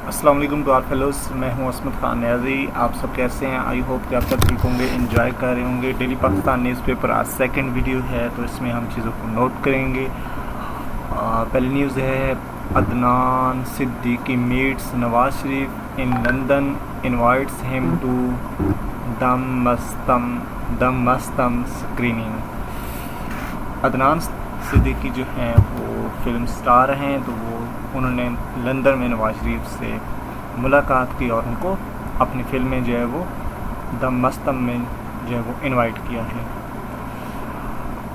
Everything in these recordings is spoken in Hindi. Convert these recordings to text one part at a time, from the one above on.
अस्सलाम वालेकुम टू आवर फेलोस। मैं हूं असमत खान न्याजी। आप सब कैसे हैं? आई होप कि आप सब ठीक होंगे, एंजॉय कर रहे होंगे। डेली पाकिस्तान न्यूज़पेपर आज सेकंड वीडियो है, तो इसमें हम चीज़ों को नोट करेंगे। पहली न्यूज़ है, Adnan Siddiqui meets Nawaz Sharif in London, invites him to Dum Mastam screening. Adnan Siddiqui जो हैं वो फिल्म स्टार हैं, तो उन्होंने लंदन में नवाज शरीफ से मुलाकात की और उनको अपनी फिल्म में जो है वो द मस्तम में जो है वो इनवाइट किया है।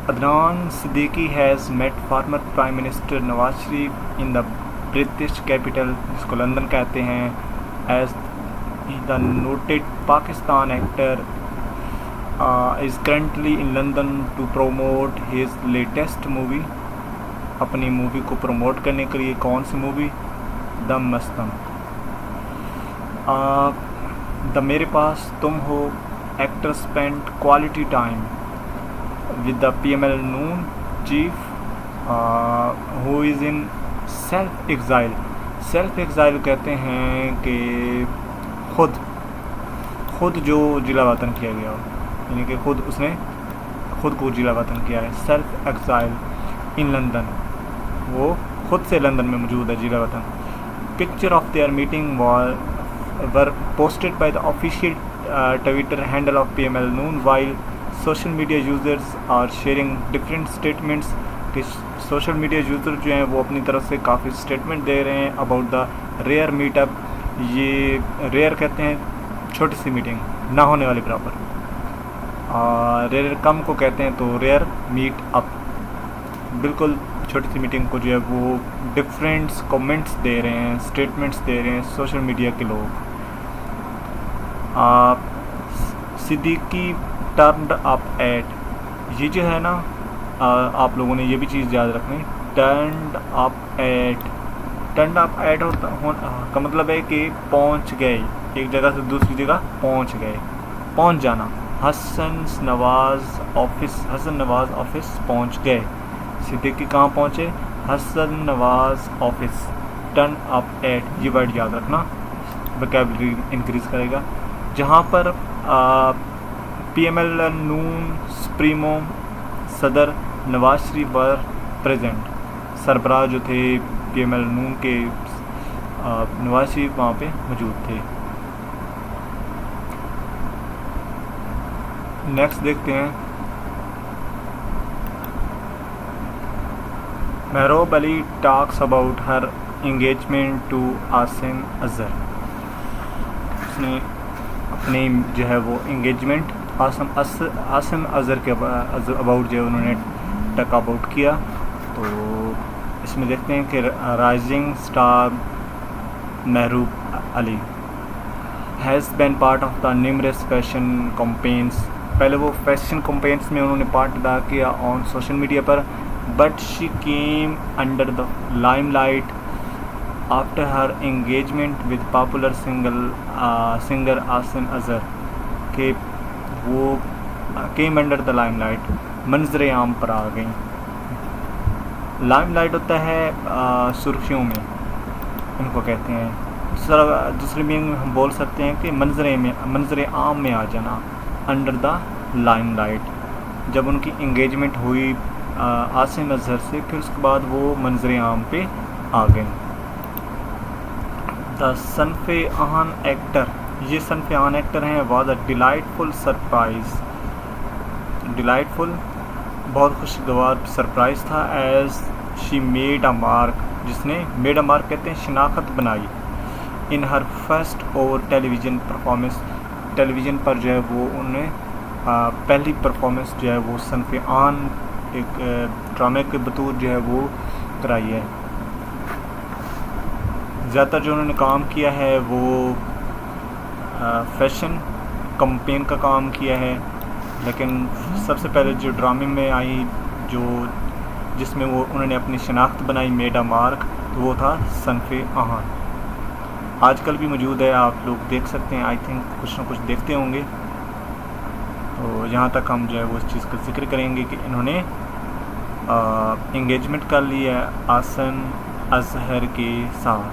Adnan Siddiqui has met former prime minister Nawaz Sharif in the British capital, जिसको लंदन कहते हैं, as the noted Pakistan actor is currently in London to promote his latest movie. अपनी मूवी को प्रमोट करने के लिए। कौन सी movie? The Mastam. The Mere Paas Tum Ho actor spend quality time with the PML Noon chief who is in self exile. Self exile कहते हैं कि खुद जो जिला वतन किया गया हो, यानी कि उसने खुद को जिला वतन किया है। सेल्फ एग्ज़ाइल इन लंदन, वो खुद से लंदन में मौजूद है, जिला वतन। Picture of their meeting were posted by the official Twitter handle of PML Noon, while social media users are sharing different statements. कि सोशल मीडिया यूज़र जो हैं वो अपनी तरफ से काफ़ी स्टेटमेंट दे रहे हैं अबाउट द रेयर मीटअप। ये रेयर कहते हैं छोटी सी मीटिंग, ना होने वाली बराबर। रेयर कम को कहते हैं तो रेयर मीट अप। बिल्कुल छोटी सी मीटिंग को जो है वो डिफरेंट कमेंट्स दे रहे हैं, स्टेटमेंट्स दे रहे हैं सोशल मीडिया के लोग। सिद्दीकी टर्न्ड अप एट, ये जो है ना, आप लोगों ने ये भी चीज़ याद रखनी। टर्न्ड अप एट का मतलब है कि पहुंच गए, एक जगह से दूसरी जगह पहुंच गए, पहुंच जाना। हसन नवाज ऑफिस पहुंच गए। सिद्दीकी कहाँ पहुँचे? Hasan Nawaz office. Turn up at, ये वर्ड याद रखना, वोकैबुलरी इंक्रीज़ करेगा। जहाँ पर PML नून सुप्रीमो सदर नवाज शरीफ वर प्रेजेंट। सरबराह जो थे PML नून के, नवाज शरीफ वहाँ पे मौजूद थे। नेक्स्ट देखते हैं, Merub Ali talks about her engagement to Asim Azhar. उसने अपनी जो है वो इंगेजमेंट आसिम अजहर के अबाउट जो है उन्होंने टॉक अबाउट किया। तो इसमें देखते हैं कि rising star Merub Ali has been part of the numerous fashion campaigns. पहले वो फैशन कैंपेन्स में उन्होंने पार्ट अदा किया ऑन सोशल मीडिया पर, but she came under the limelight after her engagement with popular singer Asim Azhar। के वो came under the limelight, मंजर आम पर आ गई। लाइमलाइट होता है सुर्खियों में, इनको कहते हैं। दूसरी मीनिंग में हम बोल सकते हैं कि मंजर आम में आ जाना, अंडर द लाइमलाइट। जब उनकी इंगेजमेंट हुई आसिम अजहर से, फिर उसके बाद वो मंजर आम पे आ गए। द सनफ़े आन एक्टर, ये सनफ़े आन एक्टर हैं, was a delightful surprise. Delightful बहुत खुशगवार सरप्राइज़ था। As she made a mark, जिसने मेड अ मार्क कहते हैं शिनाख्त बनाई। In her first ever television performance, television पर जो है वो उन्हें पहली परफॉर्मेंस जो है वो सनफ़े आन एक ड्रामे के बतौर जो है वो कराई है। ज़्यादातर जो उन्होंने काम किया है वो फैशन कैंपेन का काम किया है, लेकिन सबसे पहले जो ड्रामे में आई, जिसमें वो उन्होंने अपनी शनाख्त बनाई, मेड अ मार्क, तो वो था सनफ़े आन। आजकल भी मौजूद है, आप लोग देख सकते हैं, आई थिंक कुछ ना कुछ देखते होंगे। तो यहाँ तक हम जो है वो इस चीज़ का जिक्र करेंगे कि इन्होंने इंगेजमेंट कर ली है आसिम अजहर के साथ।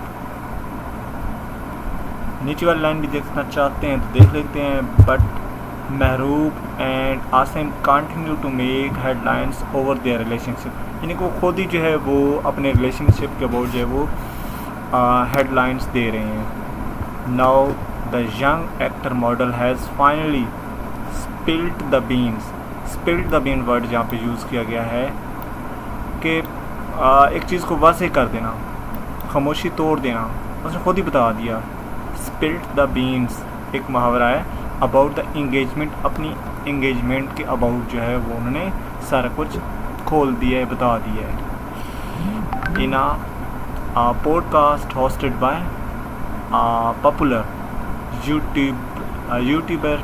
नीचे वाली लाइन भी देखना चाहते हैं तो देख लेते हैं। But Merub and Asim continue to make headlines over their relationship, यानी कि वो खुद ही जो है वो अपने रिलेशनशिप के अबाउट जो है वो हेडलाइंस दे रहे हैं। Now the young actor model has finally spilled the beans. Spilled the bean word जहाँ पे यूज़ किया गया है कि एक चीज़ को वाज़ेह कर देना, खामोशी तोड़ देना, उसने खुद ही बता दिया। स्पिल्ड द बीन्स एक मुहावरा है अबाउट द इंगेजमेंट, अपनी इंगेजमेंट के अबाउट जो है वो उन्होंने सारा कुछ खोल दिया है, बता दिया है। In a podcast hosted by popular YouTuber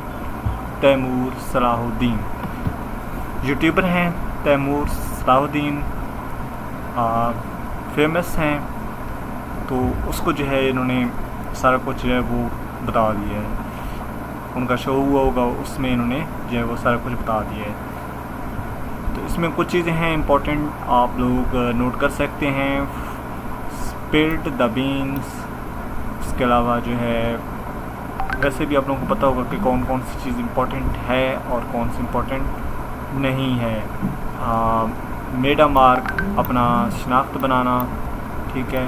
Taimur Salahuddin. YouTuber हैं तैमूर सलाहुद्दीन, फेमस हैं, तो उसको जो है इन्होंने सारा कुछ जो है वो बता दिया है। उनका शो हुआ होगा, उसमें इन्होंने जो है वो सारा कुछ बता दिया है। तो इसमें कुछ चीज़ें हैं इम्पोर्टेंट, आप लोग नोट कर सकते हैं। स्पिल्ड द बीन्स, इसके अलावा जो है वैसे भी आप लोगों को पता होगा कि कौन कौन सी चीज़ इम्पोर्टेंट है और कौन सी इम्पोर्टेंट नहीं है। मेड अ मार्क, अपना शनाख्त बनाना, ठीक है।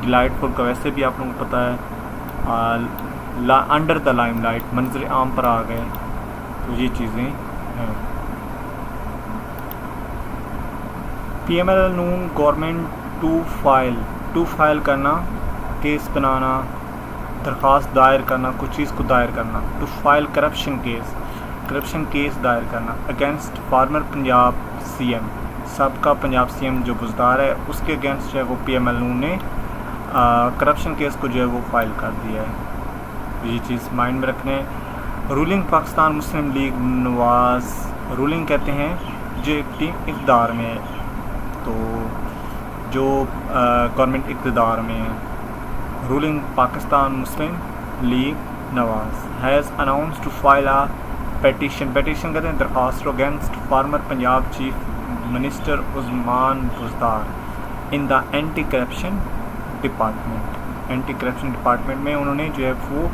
डिलाइटफुल का वैसे भी आप लोगों को पता है। अंडर द लाइमलाइट, मंजर आम पर आ गए, तो ये चीज़ें हैं। PML Noon government to file करना, केस बनाना, दरख्वास्त दायर करना, कुछ चीज़ को दायर करना। टू फाइल करप्शन केस दायर करना अगेंस्ट फार्मर पंजाब CM, सबका पंजाब CM जो बुजदार है उसके अगेंस्ट जो है वो PML नून ने करप्शन केस को जो है वो फाइल कर दिया है। ये चीज़ माइंड में रखने। रूलिंग पाकिस्तान मुस्लिम लीग नवाज, रूलिंग कहते हैं जो एक टीम इक़्तिदार में है, तो जो गवर्नमेंट इक़्तिदार में है। Ruling Pakistan Muslim League Nawaz has announce to file a petition कहते हैं दरख्वास्त against former Punjab chief minister Usman Buzdar in the anti corruption department में उन्होंने जो है वो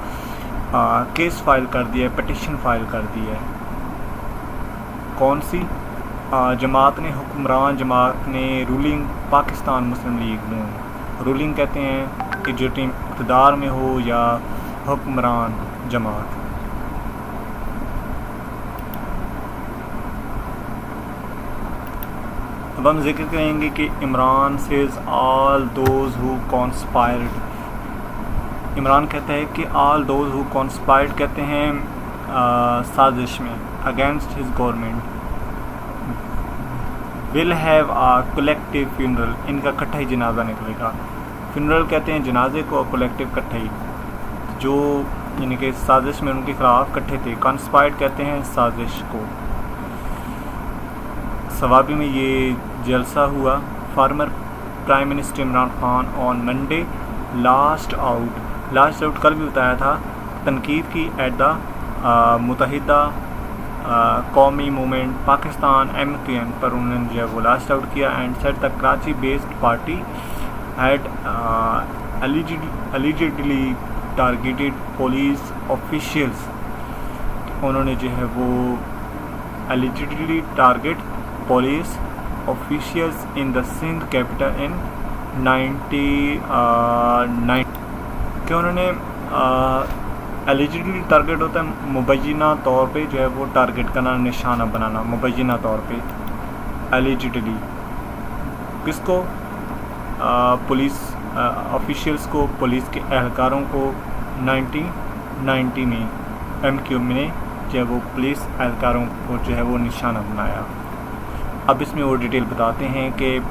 केस फाइल कर दिया है, पिटीशन फाइल कर दी है। कौन सी जमात ने, हुक्मरान जमात ने रूलिंग पाकिस्तान मुस्लिम लीग नून। रूलिंग कहते हैं कि जो टीम इक़्तिदार में हो या हुक्मरान जमात। अब हम जिक्र करेंगे कि Imran says all those who conspired. Imran कहता है कि ऑल दोज हु कॉन्स्पायर्ड कहते हैं साजिश में against his government will have a collective funeral, इनका इकट्ठा ही जनाजा निकलेगा। फ्यूनरल कहते हैं जनाजे को, कलेक्टिव इकट्ठा ही, जो यानी कि साजिश में उनके खिलाफ इकट्ठे थे। कॉन्स्पायर्ड कहते हैं साजिश को। सवाबी में ये जलसा हुआ। Farmer prime minister Imran Khan on Monday last out कल भी बताया था, तनकीद की एट द मुतहिदा कौमी मूवमेंट पाकिस्तान MQM पर उन्होंने जो है वो लास्ट आउट किया and said the Karachi based party had allegedly targeted police officials. उन्होंने जो है वो allegedly target police officials in the Sindh capital in 1999 कि उन्होंने एलिजिबली टारगेट होता है मुबैना तौर पे जो है वो टारगेट करना, निशाना बनाना, मुबैना तौर पे एलिजिबली किसको, पुलिस ऑफिशियल्स को, पुलिस के एहलकारों को 1990 में MQM ने जो है वो पुलिस एहलकारों को जो है वो निशाना बनाया। अब इसमें वो डिटेल बताते हैं कि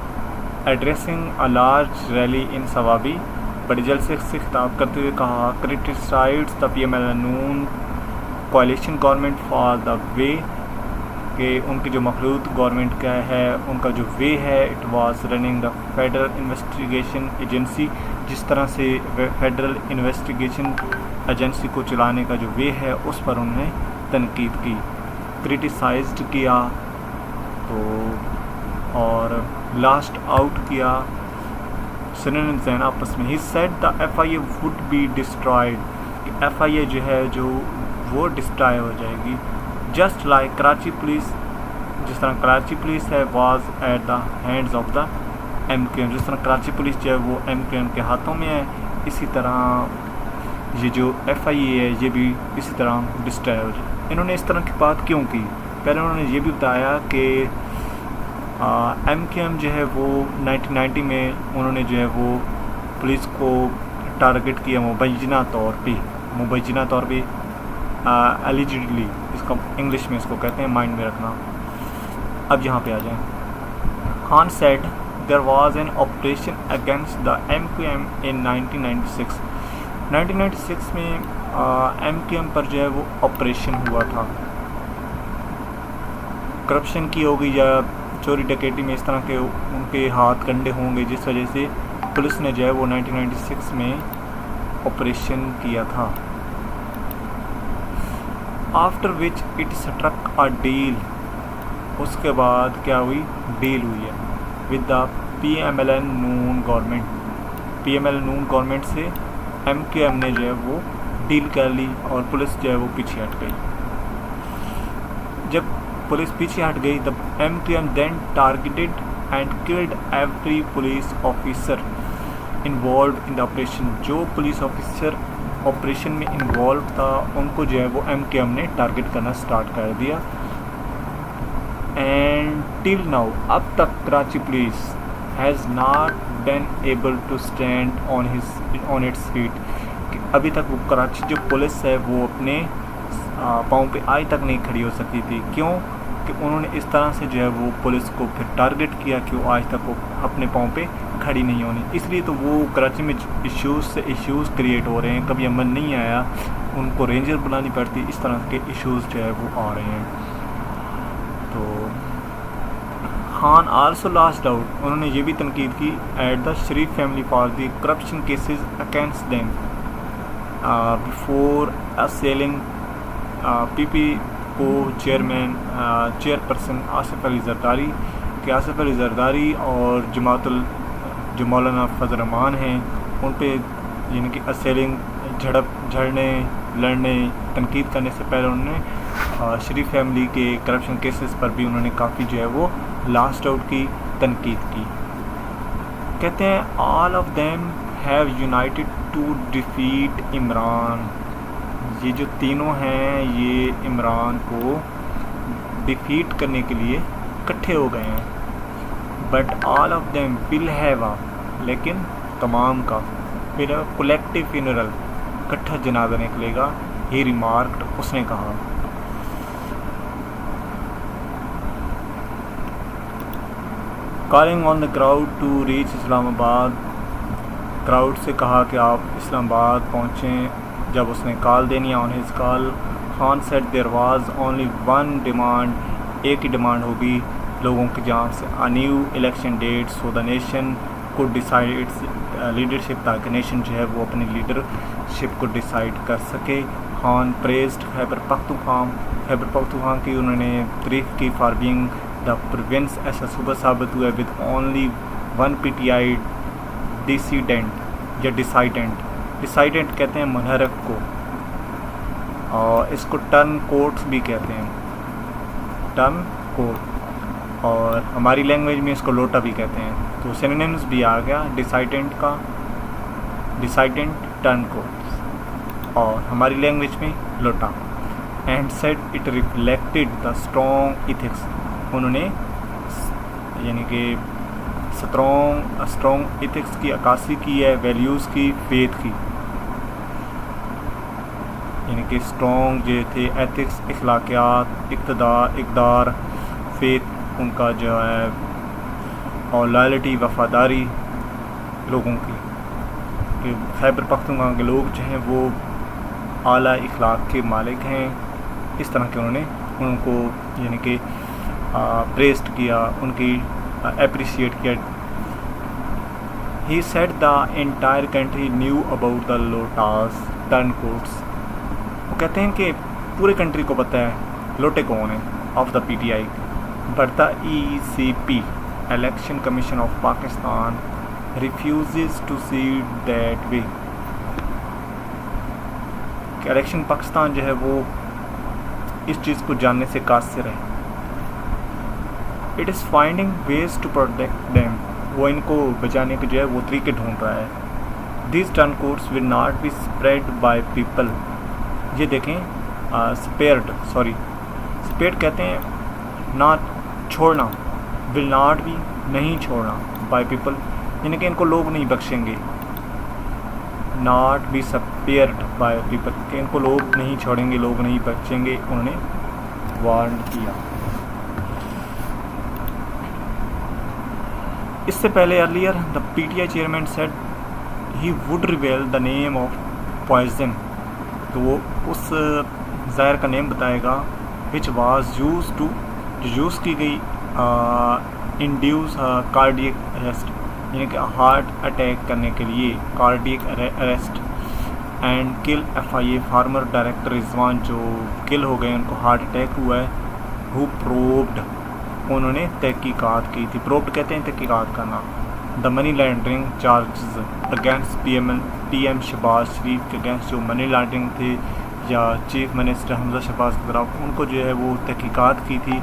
addressing a large rally in Swabi, बड़े जलसे से खिताब करते हुए कहा, criticised the PML Noon coalition government for the way कि उनकी जो मखलूत गवर्नमेंट का है, उनका जो वे है, it was running the federal investigation agency, जिस तरह से फेडरल इन्वेस्टिगेशन एजेंसी को चलाने का जो वे है उस पर उन्होंने तनकीद की, क्रिटिसाइज्ड किया तो और लास्ट आउट किया सिनोनिम्स हैं आपस में। ही said the FIA would be destroyed, कि FIA जो है जो वो डिस्ट्रॉय हो जाएगी। जस्ट लाइक कराची पुलिस, जिस तरह कराची पुलिस है was at the hands of the MQM, जिस तरह कराची पुलिस जो है वो MQM के हाथों में है, इसी तरह ये जो FIA है ये भी इसी तरह डिस्ट्रॉय हो जाए। इन्होंने इस तरह की बात क्यों की? पहले उन्होंने ये भी बताया कि MQM जो है वो 1990 में उन्होंने जो है वो पुलिस को टारगेट किया मुबैना तौर पे एलिजिडली, इसका इंग्लिश में इसको कहते हैं, माइंड में रखना। अब यहाँ पे आ जाएं। Khan said there was an operation against the MQM in 1996। 1996 में MQM पर जो है वो ऑपरेशन हुआ था। करप्शन की होगी या चोरी डकैती में इस तरह के उनके हाथ कंडे होंगे, जिस वजह से पुलिस ने जो है वो 1996 में ऑपरेशन किया था। After which it struck a deal, उसके बाद क्या हुई? डील हुई है with the PMLN Noon government. PMLN Noon government से MQM ने जो है वो डील कर ली और पुलिस जो है वो पीछे हट गई। जब पुलिस पीछे हट गई तब MQM then targeted and killed every police officer involved in the operation। जो पुलिस ऑफिसर ऑपरेशन में इन्वॉल्व था उनको जो है वो MQM ने टारगेट करना स्टार्ट कर दिया। एंड टिल नाउ, अब तक Karachi police has not been able to stand on its feet. अभी तक वो कराची जो पुलिस है वो अपने पाँव पे आज तक नहीं खड़ी हो सकी थी। क्यों? कि उन्होंने इस तरह से जो है वो पुलिस को फिर टारगेट किया कि वो आज तक वो अपने पाँव पे खड़ी नहीं होनी। इसलिए तो वो कराची में इश्यूज़ क्रिएट हो रहे हैं। कभी अमन नहीं आया, उनको रेंजर बुलानी पड़ती, इस तरह के इश्यूज़ जो है वो आ रहे हैं। तो खान आल्सो लास्ट आउट, उन्होंने ये भी तनकीद की at the Sharif family for the corruption cases against them before assailing PP को चेयरपर्सन आसिफ अली जरदारी के आसिफ अली जरदारी और जो मौलाना फजल रहमान हैं उन पे यानी कि असेलिंग लड़ने तनकीद करने से पहले उन्होंने शरीफ फैमिली के करप्शन केसेस पर भी उन्होंने काफ़ी जो है वो लास्ट आउट की तनकीद की। कहते हैं all of them have united to defeat Imran. ये जो तीनों हैं ये इमरान को डिफीट करने के लिए इकट्ठे हो गए हैं। But all of them will have a, लेकिन तमाम का फिर कलेक्टिव फ्यूनरल, इकट्ठा जनाजा निकलेगा। ही रिमार्क्ड, उसने कहा। Calling on the crowd to reach Islamabad, crowd से कहा कि आप इस्लामाबाद पहुँचें। जब उसने कॉल देनी on his call, Khan said there was only one demand, एक ही डिमांड होगी लोगों की जान से, a new election date so the nation could decide its leadership, ताकि नेशन जो है वो अपनी लीडरशिप को डिसाइड कर सके। खान प्रेज्ड खैबर पख्तूनख्वा की उन्होंने तारीफ़ की फॉर बीइंग द प्रोविंस, ऐसा सुबह साबित हुआ विद ओनली वन PTI डिसीडेंट या डिसाइडेंट कहते हैं मुनहरफ को, और इसको टर्न कोट्स भी कहते हैं, टर्न कोट, और हमारी लैंग्वेज में इसको लोटा भी कहते हैं। तो सिनोनिम्स भी आ गया डिसाइडेंट का, डिसाइडेंट टर्न कोट्स, और हमारी लैंग्वेज में लोटा। And said it reflected the strong ethics, उन्होंने यानी कि स्ट्रॉन्ग इथिक्स की अक्कासी की है, वैल्यूज़ की, फेथ की, यानी कि स्ट्रॉन्ग जो थे एथिक्स, इखलाकियात, इक़दार, फेथ उनका जो है, और लॉयल्टी, वफादारी लोगों की, कि खैबर पख्तूनख्वा के लोग जो हैं वो आला इखलाक के मालिक हैं। इस तरह के उन्होंने उनको यानी कि प्रेस्ड किया, उनकी अप्रिशिएट किया। ही said the entire country knew about the lotus turn quotes, वो कहते हैं कि पूरे कंट्री को पता है लोटे कौन है of the PTI, but the ECP election commission of Pakistan refuses to see that way. कि इलेक्शन पाकिस्तान जो है वो इस चीज़ को जानने से कासिर है। It is finding ways to protect them, वो इनको बचाने के जो है वो तरीके ढूंढ रहा है। This turn codes will not be spread by people, ये देखें स्पेयर्ड कहते हैं ना छोड़ना, विल नॉट बी नहीं छोड़ना, बाय पीपल यानी कि इनको लोग नहीं बख्शेंगे, not be spared by people कि इनको लोग नहीं छोड़ेंगे, लोग नहीं बख्शेंगे, उन्होंने वार्न किया। इससे पहले earlier the PTI chairman said he would reveal the name of poison, तो वो उस जहर का नेम बताएगा विच वाज यूज़ की गई इंड्यूस कार्डियक अरेस्ट यानी कि हार्ट अटैक करने के लिए, cardiac arrest and kill FIA farmer director Rizwan जो किल हो गए, उनको हार्ट अटैक हुआ है, हु प्रोब्ड उन्होंने तहकीकात की थी, प्रोब्ड कहते हैं तहकीकात करना, the money laundering charges against PM Shahbaz Sharif के अगेंस्ट जो मनी लॉन्ड्रिंग थे या चीफ मिनिस्टर हमजा शहबाज की तरफ उनको जो है वो तहकीकात की थी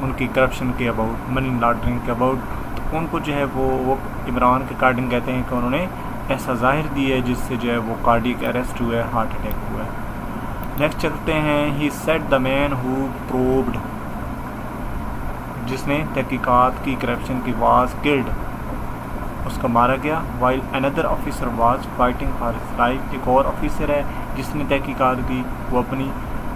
उनकी करप्शन के अबाउट, मनी लॉन्ड्रिंग के अबाउट, तो उनको जो है वो इमरान के कार्डिंग कहते हैं कि उन्होंने ऐसा जाहिर दी है जिससे जो है वो कार्डियक अरेस्ट हुआ है, हार्ट अटैक हुआ है। नेक्स्ट चलते हैं, ही said the man who probed, जिसने तहकीकात की करप्शन की वाज किल्ड, उसका मारा गया, while another officer was fighting for his life, एक और ऑफिसर है जिसने तहकीकात की, वो अपनी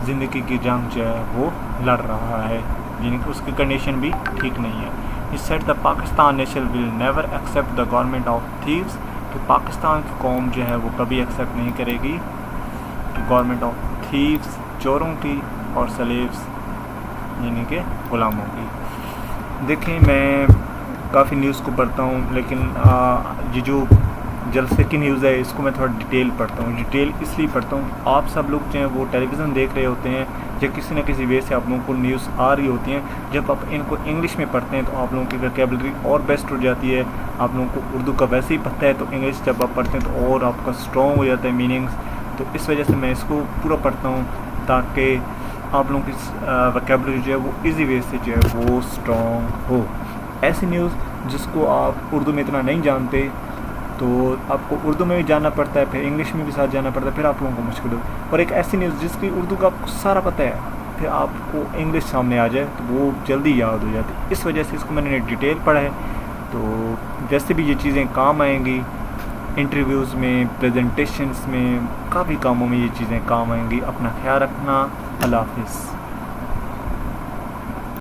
ज़िंदगी की जंग जो है वो लड़ रहा है, यानी कि उसकी कंडीशन भी ठीक नहीं है। He said the Pakistan nation will never accept the government of thieves, कि पाकिस्तान की कौम जो है वो कभी एक्सेप्ट नहीं करेगी गवर्नमेंट ऑफ थीव्स, चोरों की, और स्लेव्स यानी कि गुलामों की। देखें मैं काफ़ी न्यूज़ को पढ़ता हूँ, लेकिन ये जो जलसे की न्यूज़ है इसको मैं थोड़ा डिटेल पढ़ता हूँ। डिटेल इसलिए पढ़ता हूँ, आप सब लोग जो हैं वो टेलीविज़न देख रहे होते हैं या किसी न किसी वे से आप लोगों को न्यूज़ आ रही होती हैं, जब आप इनको इंग्लिश में पढ़ते हैं तो आप लोगों की वोकैबुलरी और बेस्ट हो जाती है, आप लोगों को उर्दू का वैसे ही पता है तो इंग्लिश जब आप पढ़ते हैं तो और आपका स्ट्रॉन्ग हो जाता है मीनिंग्स, तो इस वजह से मैं इसको पूरा पढ़ता हूँ ताकि आप लोगों की वोकैबुलरी जो है वो ईजी वे से जो है वो स्ट्रॉन्ग हो। ऐसी न्यूज़ जिसको आप उर्दू में इतना नहीं जानते तो आपको उर्दू में भी जानना पड़ता है, फिर इंग्लिश में भी साथ जाना पड़ता है, फिर आप लोगों को मुश्किल हो। और एक ऐसी न्यूज़ जिसकी उर्दू का आपको सारा पता है, फिर आपको इंग्लिश सामने आ जाए तो वो जल्दी याद हो जाती है। इस वजह से इसको मैंने डिटेल पढ़ा है, तो वैसे भी ये चीज़ें काम आएंगी इंटरव्यूज़ में, प्रेजेंटेशंस में, काफ़ी कामों में ये चीज़ें काम आएंगी। अपना ख्याल रखना। अल्लाह हाफ़िज़।